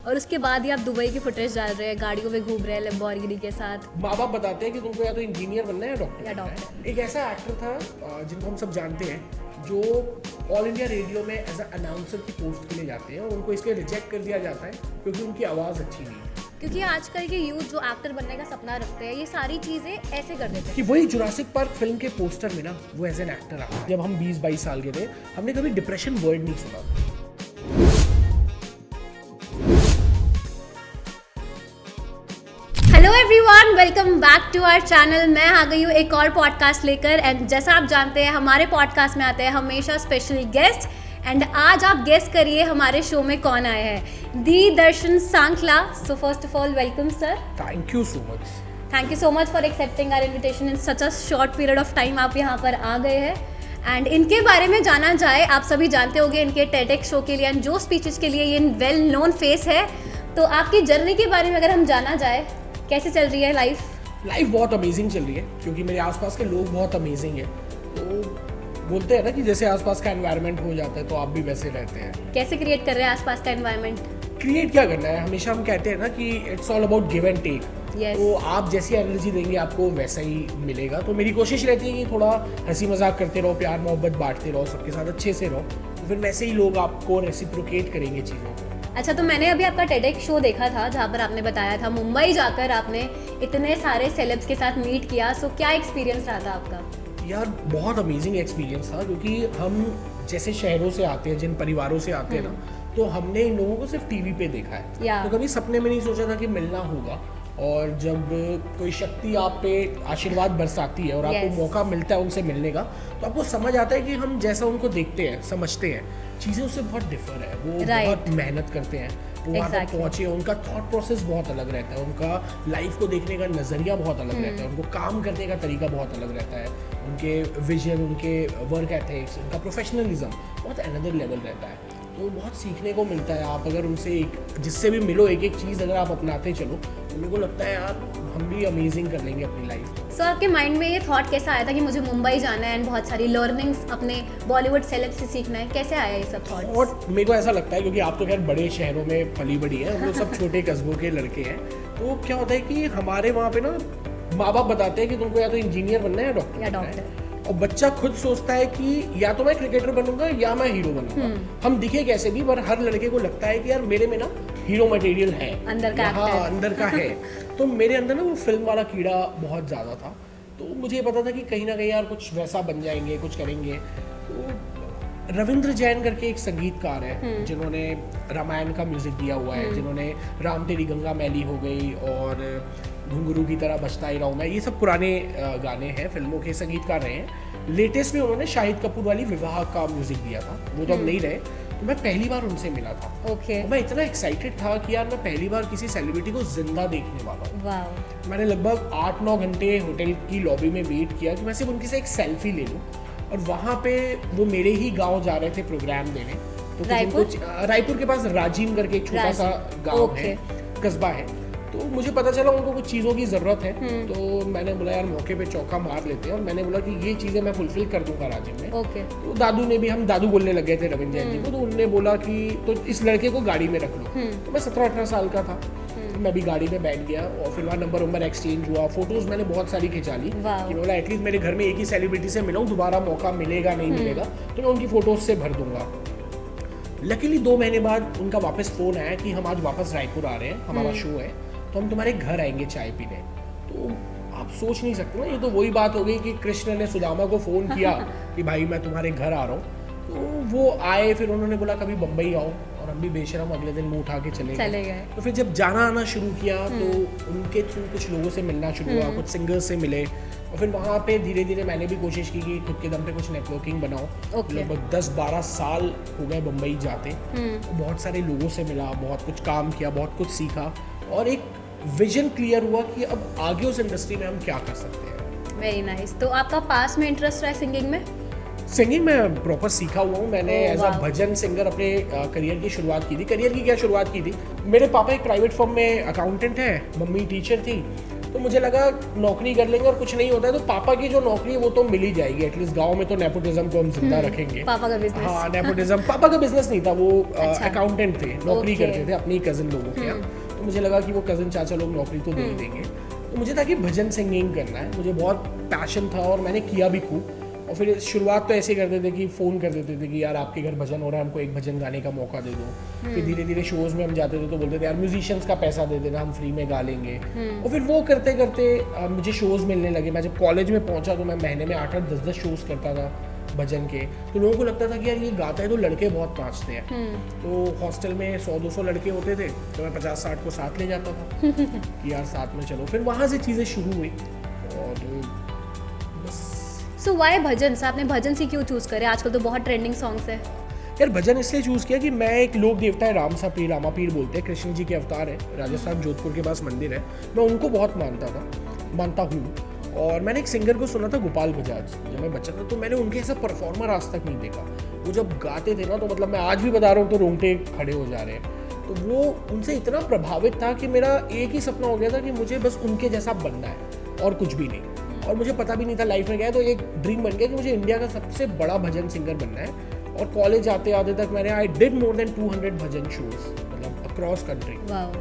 और उसके बाद ही आप दुबई की फुटेज डाल रहे हैं, गाड़ियों में घूम रहे हैं लैम्बोर्गिनी के साथ। माँ बाप बताते हैं कि तुमको या तो इंजीनियर बनना है या डॉक्टर या बनना है। डॉक्टर। एक ऐसा एक्टर था जिनको हम सब जानते हैं, जो ऑल इंडिया रेडियो में एज अ अनाउंसर की पोस्ट के लिए जाते हैं और उनको इसलिए रिजेक्ट कर दिया जाता है क्योंकि उनकी आवाज़ अच्छी नहीं है। क्योंकि आजकल के यूथ जो एक्टर बनने का सपना रखते हैं, ये सारी चीज़ें ऐसे कर देते हैं कि वही जुरासिक पार्क फिल्म के पोस्टर में ना वो एज एन एक्टर आता है। जब हम 20-22 साल के थे, हमने कभी डिप्रेशन वर्ड नहीं सुना। Hello everyone, welcome back to our channel. मैं आ गई हूँ एक और पॉडकास्ट लेकर। एंड जैसा आप जानते हैं, हमारे पॉडकास्ट में आते हैं हमेशा स्पेशल गेस्ट। एंड आज आप गेस करिए हमारे शो में कौन आए हैं। दी Darshan Sankhla. So first of all welcome sir. Thank you so much. Thank you so much for accepting our invitation in such a short period of time. आप यहाँ पर आ गए हैं। एंड इनके बारे में जाना जाए, आप सभी जानते होंगे इनके टेडेक्स शो के लिए एंड जो स्पीचेस के लिए ये वेल नोन फेस है। तो आपकी जर्नी के बारे में अगर हम जाना जाए, कैसे चल रही है लाइफ? लाइफ बहुत अमेजिंग चल रही है क्योंकि मेरे आसपास के लोग बहुत अमेजिंग हैं। तो बोलते हैं ना कि जैसे आसपास का एनवायरनमेंट हो जाता है तो आप भी वैसे रहते हैं। कैसे क्रिएट कर रहे हैं आसपास का एनवायरनमेंट? क्रिएट क्या करना है, हमेशा हम कहते हैं ना कि it's all about give and take. Yes. तो आप जैसी एनर्जी देंगे आपको वैसा ही मिलेगा। तो मेरी कोशिश रहती है कि थोड़ा हंसी मजाक करते रहो, प्यार मोहब्बत बांटते रहो, सबके साथ अच्छे से रहो, तो फिर वैसे ही लोग आपको रेसिप्रोकेट करेंगे चीज़ों को। अच्छा, तो मैंने अभी आपका टेडेक्स शो देखा था जहाँ पर आपने बताया था मुंबई जाकर आपने इतने सारे सेलेब्स के साथ मीट किया। सो क्या एक्सपीरियंस रहा था आपका? यार बहुत अमेजिंग एक्सपीरियंस था क्योंकि हम जैसे शहरों से आते हैं, जिन परिवारों से आते हैं ना, तो हमने इन लोगों को सिर्फ टीवी पे देखा है। तो कभी सपने में नहीं सोचा था कि मिलना होगा। और जब कोई शक्ति आप पे आशीर्वाद बरसाती है और आपको मौका मिलता है उनसे मिलने का, तो आपको समझ आता है कि हम जैसा उनको देखते हैं, समझते हैं, चीज़ें उससे बहुत डिफर है। वो बहुत मेहनत करते हैं, वो वहाँ तक पहुँचे, उनका थॉट प्रोसेस बहुत अलग रहता है, उनका लाइफ को देखने का नज़रिया बहुत अलग रहता है, उनको काम करने का तरीका बहुत अलग रहता है, उनके विजन, उनके वर्क एथिक्स, उनका प्रोफेशनलिज्म बहुत अनदर लेवल रहता है। तो बहुत सीखने को मिलता है। आप अगर उनसे जिससे भी मिलो एक चीज़ अगर आप अपनाते चलो, तो मेरे को लगता है यार हम भी अमेजिंग कर लेंगे अपनी लाइफ। सो आपके माइंड में ये थॉट कैसा आया था कि मुझे मुंबई जाना है एंड बहुत सारी लर्निंग्स अपने बॉलीवुड सेलेब से सीखना है? कैसे आया ये सब थॉट? और मेरे को ऐसा लगता है क्योंकि आप तो खैर बड़े शहरों में पली बड़ी है, हम लोग सब छोटे कस्बों के लड़के हैं। तो क्या होता है कि हमारे वहाँ पे ना माँ बाप बताते हैं कि तुमको या तो इंजीनियर बनना है या डॉक्टर बनना है। और बच्चा खुद सोचता है कि या तो मैं क्रिकेटर बनूंगा या मैं हीरो बनूंगा। हम दिखे कैसे भी, पर हर लड़के को लगता है कि यार मेरे में ना हीरो मटेरियल है, अंदर का अंदर का है। तो मेरे अंदर ना वो फिल्म वाला कीड़ा बहुत ज़्यादा था। तो मुझे पता था कि कहीं ना कहीं यार कुछ वैसा बन जाएंगे, कुछ करेंगे। तो रविंद्र जैन करके एक संगीतकार है जिन्होंने रामायण का म्यूजिक दिया हुआ है, जिन्होंने राम तेरी गंगा मैली हो गई और घुंघरू की तरह बजता ही रहूं मैं, ये सब पुराने गाने हैं, फिल्मों के संगीतकार रहे हैं। लेटेस्ट में उन्होंने शाहिद कपूर वाली विवाह का म्यूजिक दिया था, वो तो अब नहीं रहे। तो मैं पहली बार उनसे मिला था। ओके। मैं इतना एक्साइटेड था कि यार मैं पहली बार किसी सेलिब्रिटी को जिंदा देखने वाला हूँ। वाह। मैंने लगभग 8-9 घंटे होटल की लॉबी में वेट किया कि मैं सिर्फ उनकी से एक सेल्फी ले लूँ। और वहाँ पे वो मेरे ही गाँव जा रहे थे प्रोग्राम देने। तो रायपुर के पास राजीव करके एक छोटा सा गाँव है, कस्बा है। तो मुझे पता चला उनको कुछ चीज़ों की ज़रूरत है। तो मैंने बोला यार मौके पे चौका मार लेते हैं, और मैंने बोला कि ये चीज़ें मैं फुलफिल कर दूंगा राजीव में। तो दादू ने भी, हम दादू बोलने लग गए थे रविंद्र जैन जी को, तो उन्होंने बोला कि तो इस लड़के को गाड़ी में रख लो। तो मैं 17-18 साल का था, तो मैं भी गाड़ी में बैठ गया और फिर वहाँ नंबर एक्सचेंज हुआ। फोटोज़ मैंने बहुत सारी खिंचा ली कि बोला एटलीस्ट मेरे घर में एक ही सेलिब्रिटी से मिला हूँ, दोबारा मौका मिलेगा नहीं मिलेगा तो मैं उनकी फ़ोटोज़ से भर दूंगा। लकीली 2 महीने बाद उनका वापस फ़ोन आया कि हम आज वापस रायपुर आ रहे हैं, हमारा शो है, तो हम तुम्हारे घर आएंगे चाय पीने। तो आप सोच नहीं सकते ना, ये तो वही बात हो गई कि कृष्ण ने सुदामा को फ़ोन किया कि भाई मैं तुम्हारे घर आ रहा हूँ। तो वो आए, फिर उन्होंने बोला कभी बम्बई आओ, और हम भी बेशरम अगले दिन मुँह उठा के चले गए। तो फिर जब जाना आना शुरू किया तो उनके थ्रू कुछ लोगों से मिलना शुरू हुआ, कुछ सिंगर्स से मिले, और फिर वहाँ पे धीरे धीरे मैंने भी कोशिश की कि खुद के दम पे कुछ नेटवर्किंग बनाओ। लगभग 10-12 साल हो गए बम्बई जाते। बहुत सारे लोगों से मिला, बहुत कुछ काम किया, बहुत कुछ सीखा, और एक विजन क्लियर हुआ कि अब आगे उस इंडस्ट्री में हम क्या कर सकते हैं। Very nice. तो आपका पास में इंटरेस्ट रहा है सिंगिंग में? सिंगिंग में प्रॉपर सीखा हुआ हूँ। मैंने एज अ भजन सिंगर अपने करियर की शुरुआत की थी। करियर की क्या शुरुआत की थी, मेरे पापा एक प्राइवेट फर्म में अकाउंटेंट है, मम्मी टीचर थी। तो मुझे लगा नौकरी कर लेंगे और कुछ नहीं होता है तो पापा की जो नौकरी है वो तो मिल ही जाएगी एटलीस्ट गांव में, तो नेपोटिज्म को हम जिंदा रखेंगे। पापा का बिजनेस, हाँ नेपोटिज्म, पापा का बिजनेस नहीं था, वो अकाउंटेंट थे, नौकरी Okay. करते थे अपनी कजिन लोगों के यहाँ। तो मुझे लगा कि वो कजिन चाचा लोग नौकरी तो दे ही देंगे। तो मुझे था कि भजन सिंगिंग करना है, मुझे बहुत पैशन था और मैंने किया भी खूब। और फिर शुरुआत तो ऐसे करते थे कि फ़ोन कर देते थे कि यार आपके घर भजन हो रहा है, हमको एक भजन गाने का मौका दे दो। फिर धीरे धीरे शोज़ में हम जाते थे तो बोलते थे यार म्यूजिशियंस का पैसा दे देना, हम फ्री में गा लेंगे। और फिर वो करते करते मुझे शोज़ मिलने लगे। मैं जब कॉलेज में पहुंचा तो मैं महीने में 8-8 10-10 शोज़ करता था भजन के। तो लोगों को लगता था कि यार ये गाता है तो लड़के बहुत नाचते हैं। तो हॉस्टल में 100-200 लड़के होते थे तो मैं 50-60 को साथ ले जाता था कि यार साथ में चलो। फिर वहाँ से चीज़ें शुरू हुई और बस। सो व्हाई भजन? आपने भजन से क्यों चूज करे? आजकल तो बहुत ट्रेंडिंग सॉन्ग्स है। यार भजन इसलिए चूज़ किया कि मैं एक लोक देवता है रामापीर बोलते हैं, कृष्ण जी के अवतार है, राजस्थान जोधपुर के पास मंदिर है, मैं उनको बहुत मानता हूँ। और मैंने एक सिंगर को सुना था, गोपाल बजाज, जब मैं बच्चा था तो मैंने उनके ऐसा परफॉर्मर आज तक नहीं देखा। वो जब गाते थे ना तो मतलब मैं आज भी बता रहा हूँ तो रोंगटे खड़े हो जा रहे हैं। तो वो उनसे इतना प्रभावित था कि मेरा एक ही सपना हो गया था कि मुझे बस उनके जैसा बनना है और कुछ भी नहीं। और मुझे पता भी नहीं था लाइफ में क्या है, तो एक ड्रीम बन गया कि मुझे इंडिया का सबसे बड़ा भजन सिंगर बनना है। और कॉलेज आते आते तक मैंने I did more than 200 bhajan shows, मतलब अक्रॉस कंट्री। वाओ,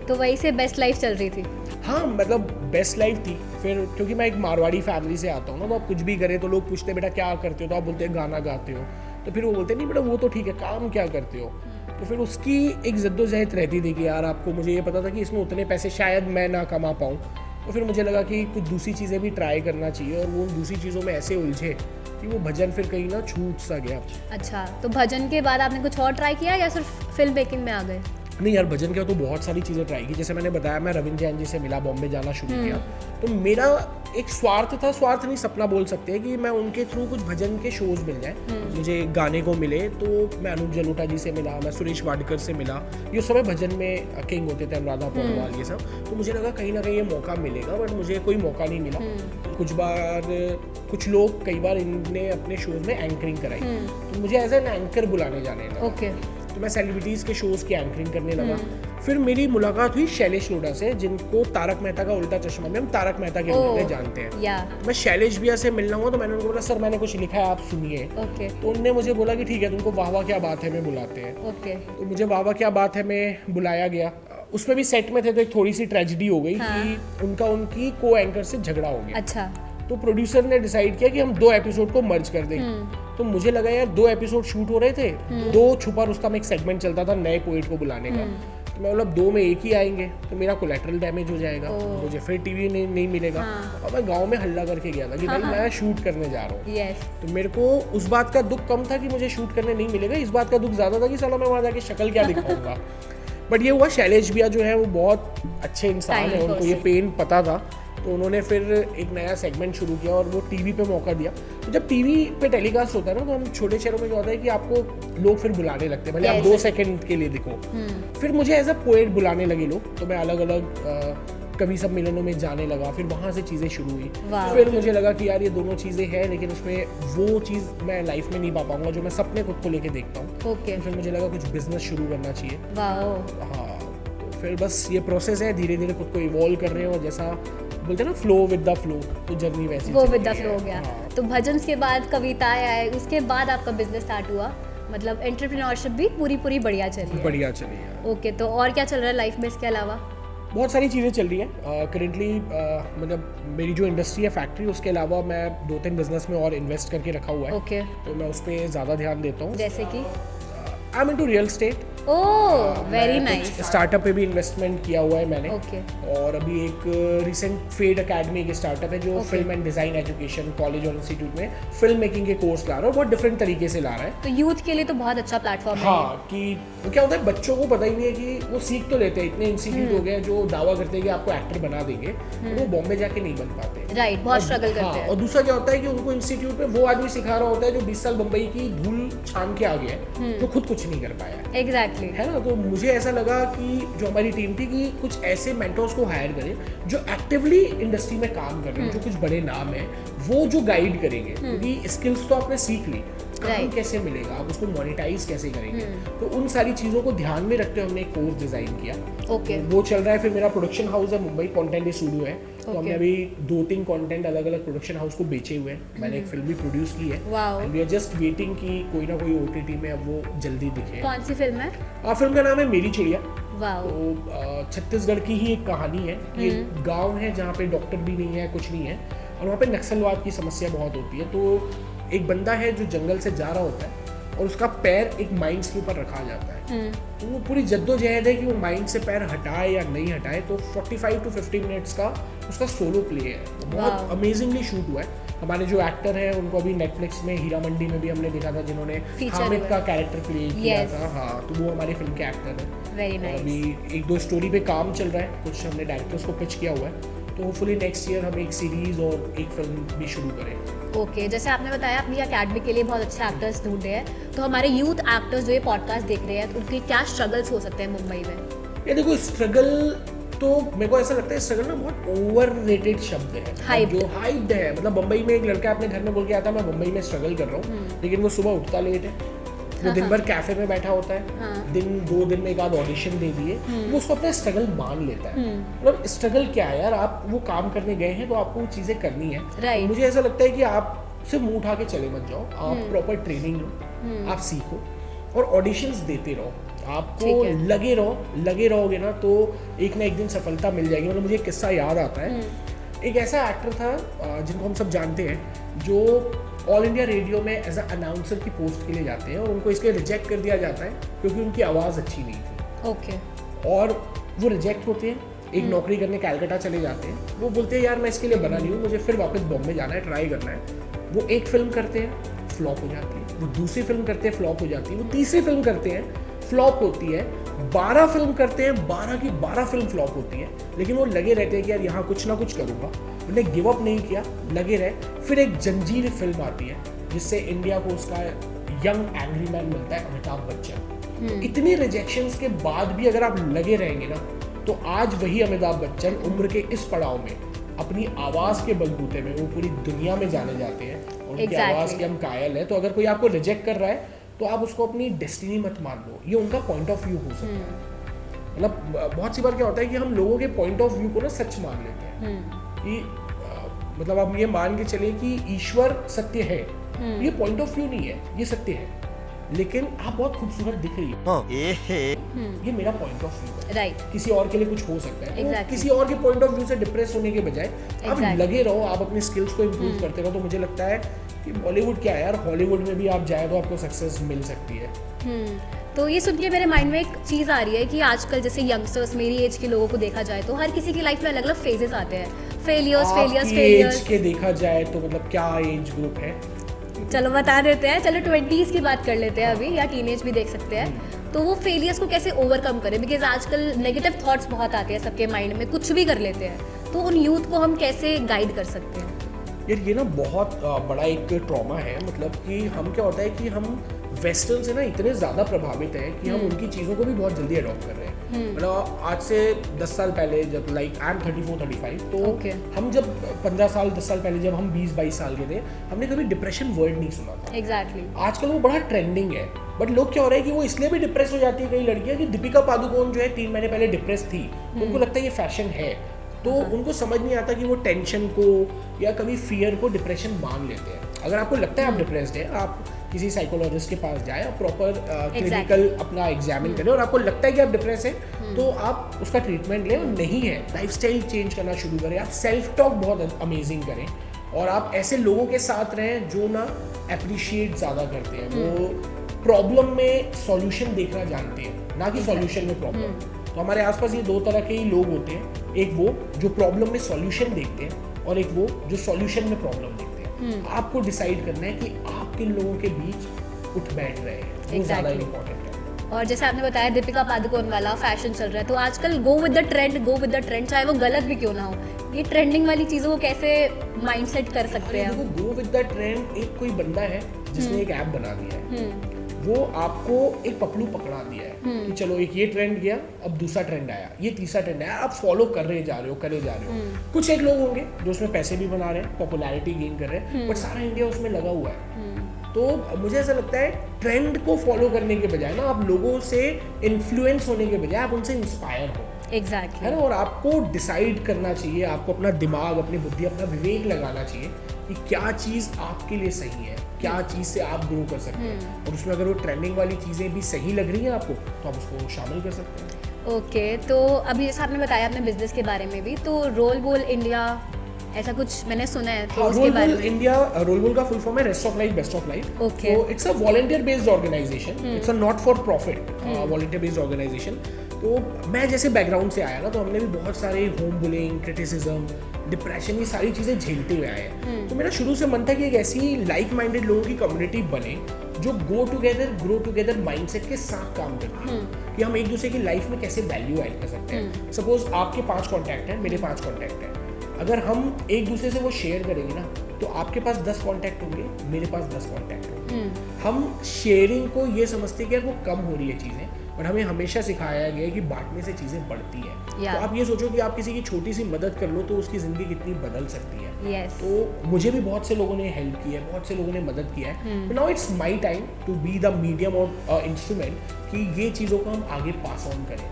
तो वही से बेस्ट लाइफ चल रही थी। हाँ मतलब बेस्ट लाइफ थी। फिर क्योंकि मैं एक मारवाड़ी फैमिली से आता हूँ ना, तो आप कुछ भी करें तो लोग पूछते बेटा क्या करते हो, तो आप बोलते हैं गाना गाते हो। तो फिर वो बोलते नहीं बेटा वो तो ठीक है, काम क्या करते हो। तो फिर उसकी एक जद्दोजहद रहती थी कि यार आपको, मुझे ये पता था कि इसमें उतने पैसे शायद मैं ना कमा पाऊँ। तो फिर मुझे लगा कि कुछ दूसरी चीज़ें भी ट्राई करना चाहिए। और वो दूसरी चीज़ों में ऐसे उलझे कि वो भजन फिर कहीं ना छूट सा गया। अच्छा, तो भजन के बाद आपने कुछ और ट्राई किया या सिर्फ फिल्म मेकिंग में आ गए? नहीं यार, भजन का तो बहुत सारी चीज़ें ट्राई की। जैसे मैंने बताया मैं रविंद्र जैन जी से मिला, बॉम्बे जाना शुरू किया। तो मेरा एक स्वार्थ था, स्वार्थ नहीं सपना बोल सकते हैं, कि मैं उनके थ्रू कुछ भजन के शोज मिल जाए, मुझे गाने को मिले। तो मैं अनूप जलोटा जी से मिला, मैं सुरेश वाडकर से मिला, ये समय भजन में किंग होते थे, अनुराधा पौडवाल ये सब। तो मुझे लगा कहीं ना कहीं ये मौका मिलेगा, बट मुझे कोई मौका नहीं मिला। कुछ लोग कई बार इनने अपने शोज में एंकरिंग कराई, तो मुझे एज एन एंकर बुलाने जाने लगा। तो मैं सेलिब्रिटीज़ के शोज़ की एंकरिंग करने लगा। फिर मेरी मुलाकात हुई शैलेश लोढ़ा से, जिनको तारक मेहता का उल्टा चश्मा में हम तारक मेहता के नाम से जानते हैं। मैं शैलेश भैया से मिलना हुआ तो मैंने उनको बोला सर मैंने कुछ लिखा है, आप सुनिए। तो उनने मुझे बोला कि ठीक है, तुमको वाह वाह क्या बात है में बुलाते हैं। तो मुझे वाह वाह क्या बात है में बुलाया गया। उसमें भी सेट में थे तो एक थोड़ी सी ट्रेजेडी हो गई कि उनकी को एंकर से झगड़ा हो गया। अच्छा। तो प्रोड्यूसर ने डिसाइड किया कि हम 2 एपिसोड को मर्ज कर दें। तो मुझे लगा यार 2 एपिसोड शूट हो रहे थे, 2 छुपा रुस्तम एक सेगमेंट चलता था नए पोएट को बुलाने का। तो मैं बोला 2 में एक ही आएंगे तो मेरा कोलैटरल डैमेज हो जाएगा, मुझे फिर टीवी नहीं मिलेगा। और मैं गांव में हल्ला करके गया था कि भाई मैं शूट करने जा रहा हूँ। तो मेरे को उस बात का दुख कम था कि मुझे शूट करने नहीं मिलेगा, इस बात का दुख ज्यादा था कि साला मैं वहां जाके शक्ल क्या दिखाऊंगा। बट ये हुआ, शैलेश भैया जो है वो बहुत अच्छे इंसान है, उनको ये पेन पता था। तो उन्होंने फिर एक नया सेगमेंट शुरू किया और वो टीवी पे मौका दिया। तो जब टीवी पे टेलीकास्ट होता है ना, तो हम छोटे शहरों में क्या होता है कि आपको लोग फिर बुलाने लगते हैं, भले आप 2 सेकंड के लिए दिखो। फिर मुझे एज अ पोएट बुलाने लगे लोग, तो मैं अलग अलग कवि सम्मेलनों में जाने लगा। फिर वहाँ से चीज़ें शुरू हुई। फिर मुझे लगा कि यार ये दोनों चीज़ें हैं, लेकिन उसमें वो चीज़ मैं लाइफ में नहीं पा पाऊंगा जो मैं सपने खुद को लेके देखता हूँ। फिर मुझे लगा कुछ बिजनेस शुरू करना चाहिए। हाँ, तो फिर बस ये प्रोसेस है, धीरे धीरे खुद को इवॉल्व कर रहे हैं। और जैसा बोलते हैं ना फ्लो विद द फ्लो, तो जर्नी वैसी गो विद द फ्लो हो गया। तो भजन के बाद कविताएं आए, उसके बाद आपका बिजनेस स्टार्ट हुआ, मतलब एंटरप्रेन्योरशिप भी पूरी बढ़िया चली है। ओके, तो और क्या चल रहा है लाइफ में इसके अलावा? बहुत सारी चीज़ें चल रही हैं करेंटली। मतलब मेरी जो इंडस्ट्री है फैक्ट्री, उसके अलावा मैं 2-3 बिजनेस में और इन्वेस्ट करके रखा हुआ है। तो मैं उस पर ज़्यादा ध्यान देता हूँ। जैसे कि I am into real estate. Very nice. Startup पे भी इन्वेस्टमेंट किया हुआ है मैंने। और अभी एक रिसेंट फेड एकेडमी एक स्टार्टअप है जो film and design education college और इंस्टीट्यूट में फिल्म मेकिंग के कोर्स ला रहा है, और बहुत डिफरेंट तरीके से ला रहा है। तो यूथ के लिए तो बहुत अच्छा प्लेटफॉर्म है। हाँ, कि क्या होता है बच्चों को पता ही नहीं है कि वो सीख तो लेते हैं, इतने इंस्टीट्यूट हो गए जो दावा करते हैं कि आपको एक्टर बना देंगे, वो बॉम्बे जाके नहीं बन पाते। राइट, बहुत स्ट्रगल करते हैं। और दूसरा क्या होता है कि उनको इंस्टीट्यूट में वो आदमी सिखा रहा होता है जो 20 साल बम्बई की धूल छान के आ गया है, जो खुद कुछ नहीं कर पाया। एग्जैक्टली है ना। तो मुझे ऐसा लगा कि जो हमारी टीम थी कि कुछ ऐसे मेंटर्स को हायर करें जो एक्टिवली इंडस्ट्री में काम कर रहे हैं, जो कुछ बड़े नाम हैं, वो जो गाइड करेंगे। क्योंकि स्किल्स तो आपने सीख ली, काम कैसे मिलेगा, आप उसको मोनेटाइज कैसे करेंगे, तो उन सारी चीज़ों को ध्यान में रखते हुए हमने एक कोर्स डिज़ाइन किया। वो चल रहा है। फिर मेरा प्रोडक्शन हाउस है मुंबई, कंटेंट स्टूडियो है, तो हमने अभी 2-3 कंटेंट अलग अलग प्रोडक्शन हाउस को बेचे हुए हैं। मैंने एक फिल्म भी प्रोड्यूस की है and we are just waiting कि कोई ना कोई OTT में अब वो जल्दी दिखे। कौन सी फिल्म है? फिल्म का नाम है मेरी चिड़िया। तो छत्तीसगढ़ की ही एक कहानी है कि गांव है जहाँ पे डॉक्टर भी नहीं है, कुछ नहीं है, और वहाँ पे नक्सलवाद की समस्या बहुत होती है। तो एक बंदा है जो जंगल से जा रहा होता है और उसका पैर एक माइंस के ऊपर रखा जाता है। तो वो पूरी जद्दोजहद है कि वो माइंड से पैर हटाए या नहीं हटाए। तो 45 to 50 मिनट्स का उसका सोलो प्ले है, बहुत अमेजिंगली शूट हुआ है। हमारे जो एक्टर हैं उनको अभी नेटफ्लिक्स में हीरा मंडी में भी हमने देखा था, जिन्होंने हामिद का कैरेक्टर प्ले किया था। हाँ, तो वो हमारी फिल्म के एक्टर हैं। अभी 1-2 स्टोरी पे काम चल रहा है, कुछ हमने डायरेक्टर्स को पिच किया हुआ है, तो होपफुली नेक्स्ट ईयर हम एक सीरीज और एक फिल्म भी शुरू करें। ओके, जैसे आपने बताया अपनी अकेडमी के लिए बहुत अच्छे एक्टर्स ढूंढ रहे हैं, तो हमारे यूथ एक्टर्स जो ये पॉडकास्ट देख रहे हैं, तो उनके क्या स्ट्रगल्स हो सकते हैं मुंबई में? ये देखो, स्ट्रगल तो मेरे को ऐसा लगता है स्ट्रगल ना बहुत ओवररेटेड शब्द है, जो हाइप्ड है। मतलब मुंबई में एक लड़का अपने घर में बोल के आता है मैं मुंबई में स्ट्रगल कर रहा हूँ, लेकिन वो सुबह उठता लेट है, वो दिन भर कैफे में बैठा होता है, 2 दिन में एक आध ऑडिशन दे दिए, वो उसको अपना स्ट्रगल मान लेता है। मतलब स्ट्रगल क्या है यार, आप वो काम करने गए हैं तो आपको वो चीजें करनी है। मुझे ऐसा लगता है कि आप सिर्फ मुंह उठा के चले मत जाओ, आप प्रॉपर ट्रेनिंग लो, आप सीखो और ऑडिशंस देते रहो। आपको लगे रहोगे ना तो एक ना एक दिन सफलता मिल जाएगी। मतलब मुझे एक किस्सा याद आता है, एक ऐसा एक्टर था जिनको हम सब जानते हैं, जो ऑल इंडिया रेडियो में एज अ अनाउंसर की पोस्ट के लिए जाते हैं और उनको इसके रिजेक्ट कर दिया जाता है क्योंकि उनकी आवाज़ अच्छी नहीं थी। और वो रिजेक्ट होते हैं, एक नौकरी करने कैलकाटा चले जाते हैं। वो बोलते हैं यार मैं इसके लिए बना नहीं हूँ, मुझे फिर वापस बॉम्बे जाना है, ट्राई करना है। वो एक फिल्म करते हैं, फ्लॉप हो जाती है। वो दूसरी फिल्म करते हैं, फ्लॉप हो जाती है। वो तीसरी फिल्म करते हैं, फ्लॉप होती है। 12 फिल्म करते हैं, 12 की 12 फिल्म फ्लॉप होती है, लेकिन वो लगे रहते हैं कि यार यहाँ कुछ ना कुछ करूँगा। उन्हें गिव अप नहीं किया, लगे रहे। फिर एक जंजीर फिल्म आती है जिससे इंडिया को उसका यंग एंग्री मैन मिलता है, अमिताभ बच्चन। इतनी रिजेक्शंस के बाद भी अगर आप लगे रहेंगे ना, तो आज वही अमिताभ बच्चन उम्र के इस पड़ाव में अपनी आवाज़ के बलबूते में वो पूरी दुनिया में जाने जाते हैं और उनकी आवाज़ के हम कायल हैं। तो अगर कोई आपको रिजेक्ट कर रहा है तो आप उसको अपनी डेस्टिनी मत मान लो, ये उनका पॉइंट ऑफ व्यू हो सकता है। मतलब बहुत सी बार क्या होता है कि हम लोगों के पॉइंट ऑफ व्यू को ना सच मान लेते हैं कि मतलब आप ये मान के चले कि ईश्वर सत्य है। ये पॉइंट ऑफ व्यू नहीं है, ये सत्य है, लेकिन आप बहुत खूबसूरत दिख रही है, ये मेरा पॉइंट ऑफ व्यू है। राइट, किसी और के लिए कुछ हो सकता है। तो किसी और के पॉइंट ऑफ व्यू से डिप्रेस होने के बजाय आप लगे रहो, आप अपनी स्किल्स को इम्प्रूव करते रहो। तो मुझे लगता है कि बॉलीवुड क्या है यार, हॉलीवुड में भी आप जाए तो आपको सक्सेस मिल सकती है। तो ये सुन के मेरे माइंड में एक चीज़ आ रही है कि आजकल जैसे यंगस्टर्स, मेरी एज के लोगों को देखा जाए तो हर किसी की लाइफ में अलग अलग फेजेस आते हैं। फेलियर्स एज के देखा जाए तो मतलब क्या एज ग्रुप है? चलो बता देते हैं, चलो 20s की बात कर लेते हैं अभी, या टीनेज भी देख सकते हैं। तो वो फेलियर्स को कैसे ओवरकम करें, बिकॉज आजकल नेगेटिव थॉट्स बहुत आते हैं सबके माइंड में, कुछ भी कर लेते हैं। तो उन यूथ को हम कैसे गाइड कर सकते हैं? यार ये ना बहुत बड़ा एक ट्रॉमा है। मतलब कि हम क्या होता है कि हम वेस्टर्न से ना इतने ज़्यादा प्रभावित हैं कि हम उनकी चीज़ों को भी बहुत जल्दी अडॉप्ट कर रहे हैं। मतलब आज से 10 साल पहले जब लाइक आई एम 34-35, तो हम जब 15 साल 10 साल पहले जब हम 20-22 साल के थे, हमने कभी डिप्रेशन वर्ड नहीं सुना था। एग्जैक्टली। आजकल वो बड़ा ट्रेंडिंग है, बट लोग क्या हो रहा है कि वो इसलिए भी डिप्रेस हो जाती है कई लड़कियां कि दीपिका पादुकोण जो है 3 महीने पहले डिप्रेस थी, तो उनको लगता है ये फैशन है। तो उनको समझ नहीं आता कि वो टेंशन को या कभी फियर को डिप्रेशन मान लेते हैं। अगर आपको लगता है आप डिप्रेस्ड है, आप किसी साइकोलॉजिस्ट के पास जाए और प्रॉपर क्लिनिकल अपना एग्जामिन करें, और आपको लगता है कि आप डिप्रेस हैं तो आप उसका ट्रीटमेंट लें। और नहीं है, लाइफस्टाइल चेंज करना शुरू करें, आप सेल्फ टॉक बहुत अमेजिंग करें, और आप ऐसे लोगों के साथ रहें जो ना अप्रिशिएट ज़्यादा करते हैं, वो प्रॉब्लम में सॉल्यूशन देखना जानते हैं, ना कि सॉल्यूशन में प्रॉब्लम। तो हमारे आसपास ये 2 तरह के ही लोग होते हैं, एक वो जो प्रॉब्लम में सॉल्यूशन देखते हैं और एक वो जो सॉल्यूशन में प्रॉब्लम देखते हैं। आपको डिसाइड करना है कि आप किन लोगों के बीच उठ बैठ रहे हैं, वो ज़्यादा इंपॉर्टेंट है। और जैसे आपने बताया दीपिका पादुकोण वाला फैशन चल रहा है, तो आजकल गो विद द ट्रेंड, चाहे वो गलत भी क्यों ना हो, ये ट्रेंडिंग वाली चीज़ों को कैसे माइंडसेट कर सकते हैं? देखो, गो विद द ट्रेंड एक कोई बंदा है जिसने एक ऐप बना दिया है, वो आपको एक पकड़ू पकड़ा दिया है कि चलो एक ये ट्रेंड गया, अब दूसरा ट्रेंड आया, ये तीसरा ट्रेंड आया, आप फॉलो कर रहे जा रहे हो। कुछ एक लोग होंगे जो उसमें पैसे भी बना रहे हैं, पॉपुलैरिटी गेन कर रहे हैं, बट सारा इंडिया उसमें लगा हुआ है। तो मुझे ऐसा लगता है ट्रेंड को फॉलो करने के बजाय ना आप लोगों से इन्फ्लुएंस होने के बजाय आप उनसे इंस्पायर हो। एग्जैक्टली है ना, और आपको डिसाइड करना चाहिए, आपको अपना दिमाग, अपनी बुद्धि, अपना विवेक लगाना चाहिए कि क्या चीज़ आपके लिए सही है, क्या चीज़ से आप ग्रो कर सकते हैं, और उसमें अगर वो ट्रेंडिंग वाली चीज़ें भी सही लग रही हैं आपको तो आप उसको शामिल कर सकते हैं। ओके, तो अभी जैसे आपने बताया अपने बिजनेस के बारे में भी, तो रोल बोल इंडिया ऐसा कुछ मैंने सुना है, तो उसके बारे में। इंडिया, रोल बोल का फुल फॉर्म है rest of life best of life. Okay. तो it's a volunteer based organization, it's a not for profit volunteer based organization. तो मैं जैसे बैकग्राउंड से आया ना, तो हमने भी बहुत सारे होम बुलिंग, क्रिटिसिज्म, डिप्रेशन, ये सारी चीज़ें झेलते हुए आए हैं। तो मेरा शुरू से मन था कि एक ऐसी लाइक माइंडेड लोगों की कम्युनिटी बने जो go together grow together mindset के साथ काम करती है, कि हम एक दूसरे की लाइफ में कैसे वैल्यू ऐड कर सकते हैं। सपोज आपके 5 कॉन्टैक्ट हैं, मेरे 5 कॉन्टैक्ट हैं, अगर हम एक दूसरे से वो शेयर करेंगे ना, तो आपके पास 10 कॉन्टैक्ट होंगे, मेरे पास 10 कॉन्टैक्ट होंगे। हम शेयरिंग को ये समझते हैं कि यार वो कम हो रही है चीज़ें, और हमें हमेशा सिखाया गया है कि बांटने से चीज़ें बढ़ती है। तो आप ये सोचो कि आप किसी की छोटी सी मदद कर लो तो उसकी ज़िंदगी कितनी बदल सकती है। तो मुझे भी बहुत से लोगों ने हेल्प की है, बहुत से लोगों ने मदद किया है। Now it's my time to be the medium और इंस्ट्रूमेंट कि ये चीज़ों को हम आगे पास ऑन करें।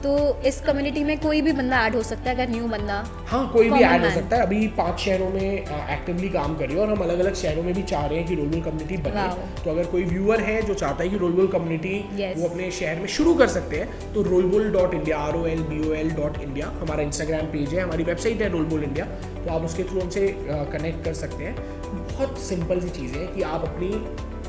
तो इस कम्युनिटी में कोई भी बंदा ऐड हो सकता है, अगर न्यू बंदा? हाँ, कोई भी ऐड हो सकता है। अभी 5 शहरों में एक्टिवली काम कर रही है, और हम अलग अलग शहरों में भी चाह रहे हैं कि रोलबोल कम्युनिटी बने। तो अगर कोई व्यूअर है जो चाहता है कि रोलबोल कम्युनिटी वो अपने शहर में शुरू कर सकते हैं, तो rolbol.india rolbol.india हमारा इंस्टाग्राम पेज है, हमारी वेबसाइट है रोलबोल इंडिया, तो आप उसके थ्रू हमसे कनेक्ट कर सकते हैं। बहुत सिंपल सी चीज़ें हैं कि आप अपनी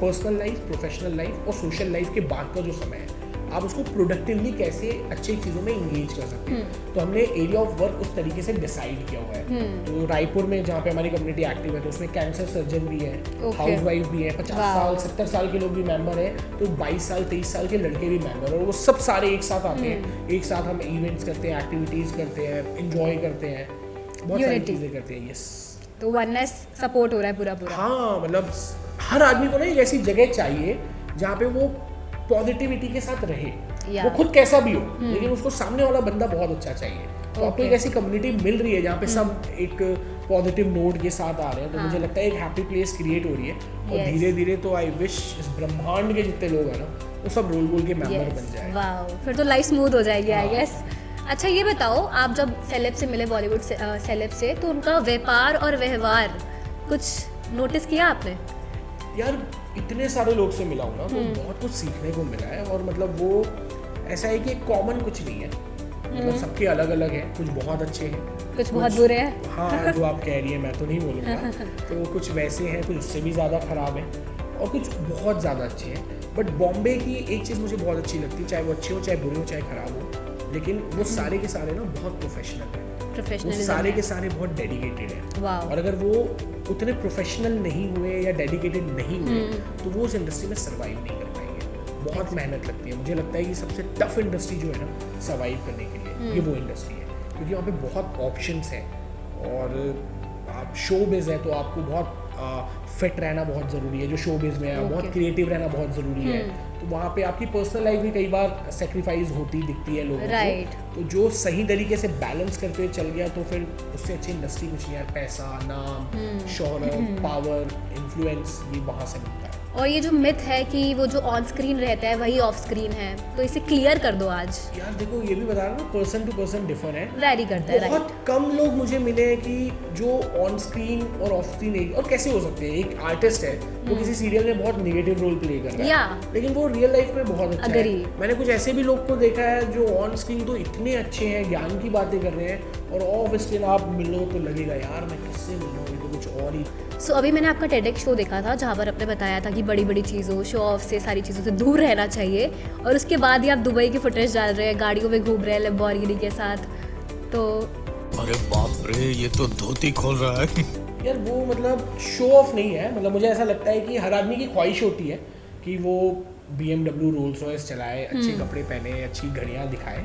पर्सनल लाइफ, प्रोफेशनल लाइफ और सोशल लाइफ के बाद का जो समय है, आप उसको प्रोडक्टिवली कैसे अच्छी चीज़ों में इंगेज कर सकते हैं। तो हमने एरिया ऑफ वर्क उस तरीके से डिसाइड किया हुआ है। तो रायपुर में जहाँ पे हमारी कम्युनिटी एक्टिव है, तो उसमें कैंसर सर्जन भी है, हाउस वाइफ भी है, 50 साल 70 साल के लोग भी मेंबर हैं, तो 22 साल 23 साल के लड़के भी मेंबर हैं, और वो सब सारे एक साथ आते हैं। एक साथ हम इवेंट्स करते हैं, एक्टिविटीज़ करते हैं, इंजॉय करते हैं, बहुत सारी चीज़ें करते हैं। यस, तो वननेस सपोर्ट हो रहा है पूरा। हाँ, मतलब हर आदमी को ना एक ऐसी जगह चाहिए जहाँ पे वो पॉजिटिविटी के साथ रहे, वो खुद कैसा भी हो, लेकिन उसको सामने वाला बंदा बहुत अच्छा चाहिए। तो आपको एक ऐसी कम्युनिटी मिल रही है जहाँ पे सब एक पॉजिटिव नोट के साथ आ रहे हैं, तो मुझे लगता है एक हैप्पी प्लेस क्रिएट हो रही है। और धीरे धीरे तो आई विश इस ब्रह्मांड के जितने लोग हैं ना, वो सब रोलबोल के मेंबर बन जाए। वाओ, फिर तो लाइफ स्मूथ हो जाएगी आई गेस। अच्छा, ये बताओ, आप जब सेलेब से मिले, बॉलीवुड सेलेब से, तो उनका व्यापार और व्यवहार कुछ नोटिस किया आपने? यार, इतने सारे लोग से मिला हूँ ना, तो बहुत कुछ सीखने को मिला है। और मतलब वो ऐसा है कि कॉमन कुछ नहीं है, मतलब सबके अलग अलग हैं। कुछ बहुत अच्छे हैं, कुछ बहुत बुरे हैं। हाँ, जो आप कह रही है मैं तो नहीं बोलूँगा। तो कुछ वैसे हैं, कुछ उससे भी ज़्यादा ख़राब हैं, और कुछ बहुत ज़्यादा अच्छे हैं। बट बॉम्बे की एक चीज़ मुझे बहुत अच्छी लगती है, चाहे वो अच्छे हो, चाहे बुरे हो, चाहे ख़राब हो, लेकिन वो सारे के सारे ना बहुत प्रोफेशनल हैं। वो सारे के सारे बहुत डेडिकेटेड हैं। और अगर वो उतने प्रोफेशनल नहीं हुए या डेडिकेटेड नहीं हुए, तो वो उस इंडस्ट्री में सर्वाइव नहीं कर पाएंगे। बहुत मेहनत लगती है। मुझे लगता है कि सबसे टफ इंडस्ट्री जो है ना सर्वाइव करने के लिए, ये वो इंडस्ट्री है, क्योंकि वहाँ पे बहुत ऑप्शंस हैं, और आप शो बिज है तो आपको बहुत फिट रहना बहुत ज़रूरी है। जो शो बिज में है, बहुत क्रिएटिव रहना बहुत ज़रूरी है। तो वहाँ पे आपकी पर्सनल लाइफ भी कई बार सेक्रीफाइस होती दिखती है लोगों को। तो जो सही तरीके से बैलेंस करते हुए चल गया, तो फिर उससे अच्छी इंडस्ट्री कुछ नहीं है। पैसा, नाम, शोहरत, पावर, इन्फ्लुएंस, ये वहाँ से मिलता है। और ये जो मिथ है कि वो जो ऑन स्क्रीन रहता है वही ऑफ स्क्रीन है, तो इसे क्लियर कर दो आज। यार देखो, ये भी बता रहा हूँ, पर्सन टू पर्सन डिफर है, वैरी करता है। बहुत कम लोग मुझे मिले हैं कि जो ऑन स्क्रीन और ऑफ स्क्रीन एक, और कैसे हो सकते हैं। एक आर्टिस्ट है, वो किसी सीरियल में बहुत नेगेटिव रोल प्ले कर रहा है, लेकिन वो रियल लाइफ में बहुत अच्छा है। मैंने कुछ ऐसे भी लोग को देखा है जो ऑन स्क्रीन तो इतने अच्छे हैं, ज्ञान की बातें कर रहे हैं, और ऑफ स्क्रीन आप मिलो तो लगेगा यार मैं किससे मिल रहा हूँ, तो कुछ और ही। अभी मैंने आपका टेडेक्स शो देखा था, जहाँ पर आपने बताया था कि बड़ी बड़ी चीज़ों, शो ऑफ से, सारी चीज़ों से दूर रहना चाहिए, और उसके बाद ही आप दुबई की फुटेज डाल रहे हैं, गाड़ियों में घूम रहे हैं लैम्बोर्गिनी के साथ। तो अरे बाप रे, ये तो धोती खोल रहा है। यार वो मतलब शो ऑफ नहीं है, मतलब मुझे ऐसा लगता है कि हर आदमी की ख्वाहिश होती है कि वो BMW, रोल्स रॉयस चलाए, अच्छे कपड़े पहने, अच्छी घड़ियाँ दिखाए।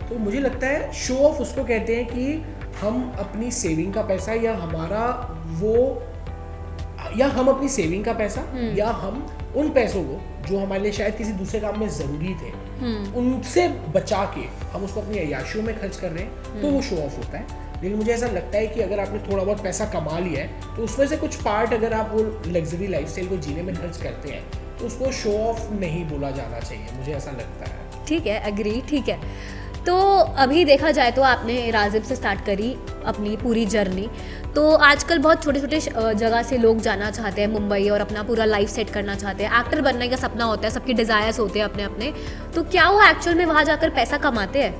तो मुझे लगता है शो ऑफ उसको कहते हैं कि हम अपनी सेविंग का पैसा, या हमारा वो, या हम अपनी सेविंग का पैसा, या हम उन पैसों को जो हमारे लिए शायद किसी दूसरे काम में ज़रूरी थे, उनसे बचा के हम उसको अपनी अय्याशियों में खर्च कर रहे हैं, तो वो शो ऑफ होता है। लेकिन मुझे ऐसा लगता है कि अगर आपने थोड़ा बहुत पैसा कमा लिया है तो उसमें से कुछ पार्ट अगर आप वो लग्जरी लाइफस्टाइल को जीने में खर्च करते हैं तो उसको शो ऑफ नहीं बोला जाना चाहिए, मुझे ऐसा लगता है। ठीक है, एग्री, ठीक है। तो अभी देखा जाए तो आपने राजिब से स्टार्ट करी अपनी पूरी जर्नी, तो आजकल बहुत छोटे छोटे जगह से लोग जाना चाहते हैं मुंबई और अपना पूरा लाइफ सेट करना चाहते हैं। एक्टर बनने का सपना होता है, सबके डिज़ायर्स होते हैं अपने अपने, तो क्या वो एक्चुअल में वहाँ जाकर पैसा कमाते हैं?